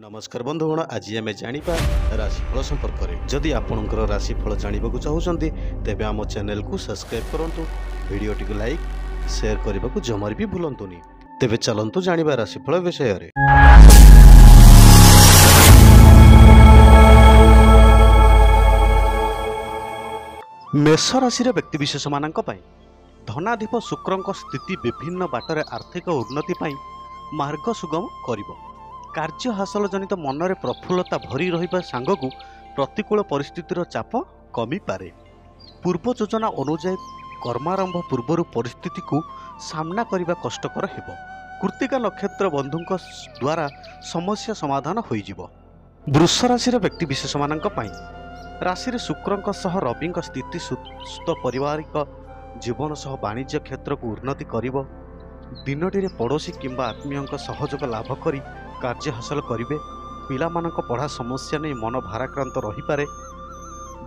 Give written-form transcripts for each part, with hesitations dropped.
नमस्कार बंधुगण आज आम जाना राशिफल संपर्क में जदि आपणकर राशिफल जानवा चाहते तेज आम चैनल को सब्सक्राइब करूँ वीडियो टी लाइक शेयर करने को जमार भी भूलुनि तेज चलतु जाना राशिफल विषय में। मेष राशि व्यक्तिशेष मान धनाधिप शुक्र स्थिति विभिन्न बाटर आर्थिक उन्नति मार्ग सुगम करिबो। कार्य हासिल जनित मनरे प्रफुल्लता भरी रहिबा सांगकु प्रतिकूल परिस्थितिर चाप कमी पारे। पूर्व योजना अनुसार कर्मारंभ पूर्व परिस्थिति को सामना करने कष्टकर हेबो। कृत्तिका नक्षत्र बंधुंक द्वारा समस्या समाधान होइजिबो। वृष राशि व्यक्तिशेष मानक पई राशि शुक्रंक सह रविंक स्थिति सुस्थ पारिवारिक जीवन सह वाणिज्य क्षेत्र को उन्नति करिबो। दिनटी पड़ोशी किंबा आत्मीय सहयोग लाभ करी कार्य हासिल करेंगे। पिलामानक पढ़ा समस्या नहीं मन भाराक्रांत रही पारे।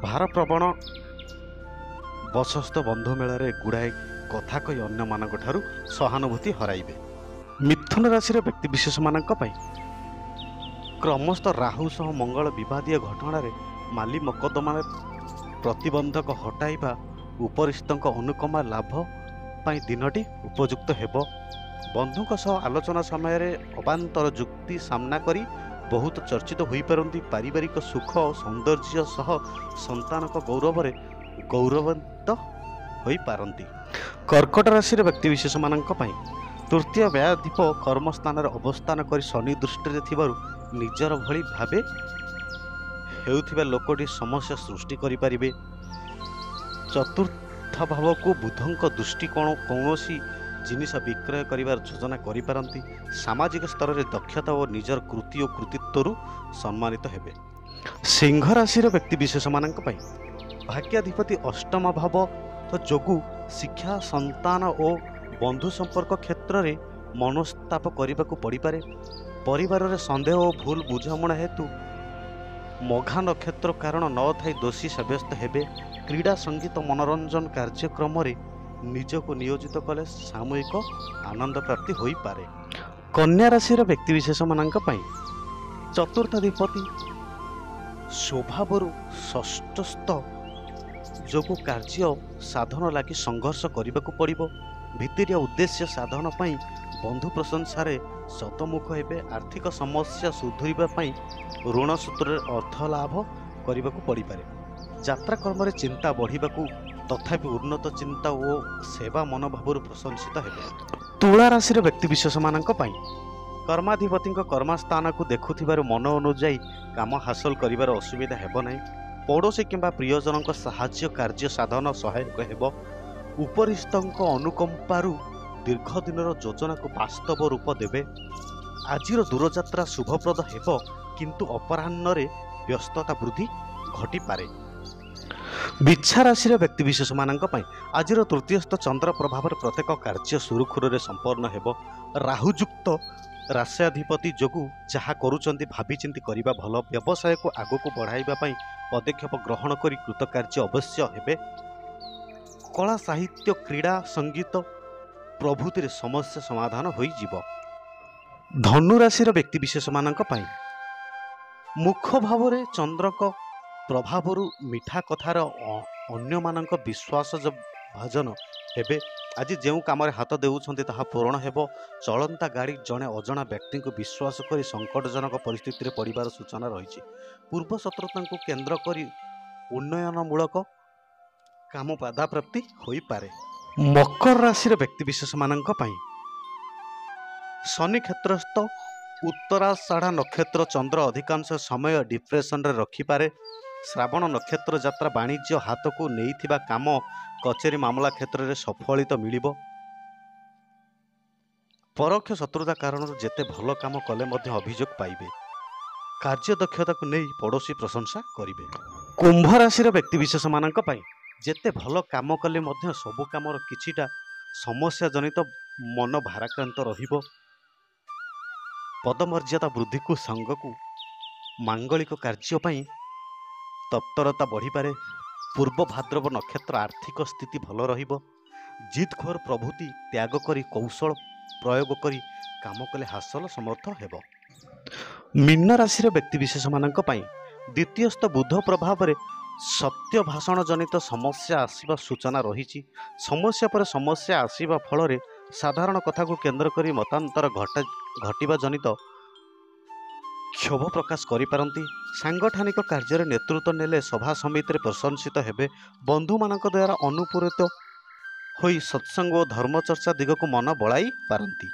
भारप्रवण बसस्थ बंधु मेल गुड़ाए कथा कही अन्य मानक ठारू सहानुभूति हराइबे। मिथुन राशि व्यक्तिशेष मानक पई क्रमस्थ राहु सह मंगल विवादीय घटना माली मकदमा प्रतिबंधक हटाइबा उपरिस्थक अनुकमा लाभ पाई दिनटी उपयुक्त हेबो। बंधुक सह आलोचना समय अबांतर जुक्ति सामना करी बहुत चर्चित हो पारती। पारिवारिक सुख और सौंदर्य सह संतान गौरव गौरवान्वित हो पारती। कर्कट राशि व्यक्तिशेष मानक पई तृतीय व्याधिप कर्मस्थान अवस्थान कर शनि दृष्टि थिबारु निजर भली भावे हेउथिबा लोकटी समस्या सृष्टि करि परिबे। चतुर्थ भाव को बुधंक दृष्टिकोण कौनसी जिनिस विक्रय करिवार योजना करि पारंती। सामाजिक स्तर में दक्षता और निजर कृति और कृतित्व सम्मानित हेबे। सिंह राशि व्यक्तिशेष मानक पई भाग्याधिपति अष्टम भाव तो जोगु शिक्षा संतान और बंधु संपर्क क्षेत्र में मनस्ताप करने को पड़ पारे। परिवार में संदेह और भूल बुझामणा हेतु मघा नक्षत्र कारण न थाई दोषी सब्यस्त हेबे। क्रीड़ा संगीत मनोरंजन कार्यक्रम रे निजको नियोजित कले सामूहिक आनंद प्राप्ति हो पारे। कन्या राशि व्यक्तिशेष मानक पई चतुर्थाधिपति स्वभाव षष्ठस्थ जोगु कार्य साधन लगी संघर्ष करने को पड़ो। भित्तिरिया उद्देश्य साधन पाई बंधु प्रशंसार शतमुख हेबे। आर्थिक समस्या सुधुरिबा पाई ऋण सूत्र अर्थ लाभ करने को पड़ पारे। यात्रा कर्म चिंता बढ़ा तथापि उन्नत चिंता और सेवा मनोभाव प्रशंसित हेबे। तुला राशि व्यक्तिशेष मानक पई कर्माधिपति कर्मस्थान को देखुथिबार मन अनुजाई काम हासिल करिवार असुविधा हेबो नाही। पड़ोशी किंबा प्रियजन साहाय्य कार्य साधन सहायक हेबो। उपरिस्थक अनुकंपारु दीर्घ दिनर योजना को वास्तव रूप देवे। आजिर दूरयात्रा शुभप्रद हेबो किंतु अपराह्न व्यस्तता वृद्धि घटी पारे। बिच्छा राशि व्यक्तिशेष मानक पई आजिर तृतीयस्थ चंद्र प्रभाव प्रत्येक कार्य सुरुखुर संपन्न हेबो। राहुयुक्त राष्ट्राधिपति जोगु जहा करुचंती भाविचिंती करिबा भल। व्यवसाय को आगको बढ़ाइबा पई पदक्षेप ग्रहण करी कृतकार्य अवश्य हेबे। कला साहित्य क्रीड़ा संगीत प्रभृति समस्या समाधान होई जिवो। धनु राशि व्यक्तिशेष मानक पई मुख भाव चंद्रक प्रभाव मिठा कथार अन्य मानक विश्वास भाजन हेबे। आज जो कम हाथ देउछंती ताहा पूर्ण हेबो। चलंता गाड़ी जड़े अजना व्यक्ति को विश्वास करी संकटजनक परिस्थिति पड़िबार सूचना रही। पूर्व शत्रुता को केन्द्र करी उन्नयनमूलक काम बाधा प्राप्ति होई पारे। मकर राशि व्यक्तिशेष मानक पई शनि क्षेत्रस्थ उत्तराषाढ़ नक्षत्र चंद्र अधिकांश समय डिप्रेशन रे रखिपारे। श्रावण नक्षत्र यात्रा वाणिज्य हाथ को नहीं काम कचेरी मामला क्षेत्र में सफलित मिलिबो। परोक्ष शत्रुता कारण जेते भल काम कले मध्य अभियोग पाइबे। कार्य दक्षता को नहीं पड़ोशी प्रशंसा करिवे। कुंभ राशि व्यक्तिशेष मानक पई जेते भल काम कले मध्य सबु कामर किछिटा समस्या जनित मन भाराक्रांत रहिबो। पदमर्यादा वृद्धि को संग को मांगलिक कार्य पई तत्परता बढ़ी पारे। पूर्व भाद्रव नक्षत्र आर्थिक स्थिति भल रहिबो। जिदखोर प्रभृति त्याग करी कौशल प्रयोग करी काम कले हासिल समर्थ हेबो। ମୀନ ରାଶିର ବ୍ୟକ୍ତିବିଶେଷମାନଙ୍କ ପାଇଁ ଦ୍ୱିତୀୟସ୍ଥ ବୁଧ ପ୍ରଭାବରେ ସତ୍ୟ ଭାଷଣ ଜନିତ ସମସ୍ୟା ଆସିବା ସୂଚନା ରହିଛି। ସମସ୍ୟା ପରେ ସମସ୍ୟା ଆସିବା ଫଳରେ ସାଧାରଣ କଥାକୁ କେନ୍ଦ୍ର କରି ମତାନ୍ତର ଘଟିବା ଜନିତ କ୍ଷୋଭ ପ୍ରକାଶ କରିପାରନ୍ତି। ସାଂଗଠନିକ କାର୍ଯ୍ୟରେ ନେତୃତ୍ୱ ନେଲେ ସଭା ସମିତିରେ ପ୍ରଶଂସିତ ହେବେ। ବନ୍ଧୁମାନଙ୍କ ଦ୍ୱାରା ଅନୁପ୍ରେରିତ ହୋଇ ସତ୍ସଙ୍ଗ ଓ ଧର୍ମଚର୍ଚ୍ଚା ଦିଗକୁ ମନ ବଳାଇ ପାରନ୍ତି।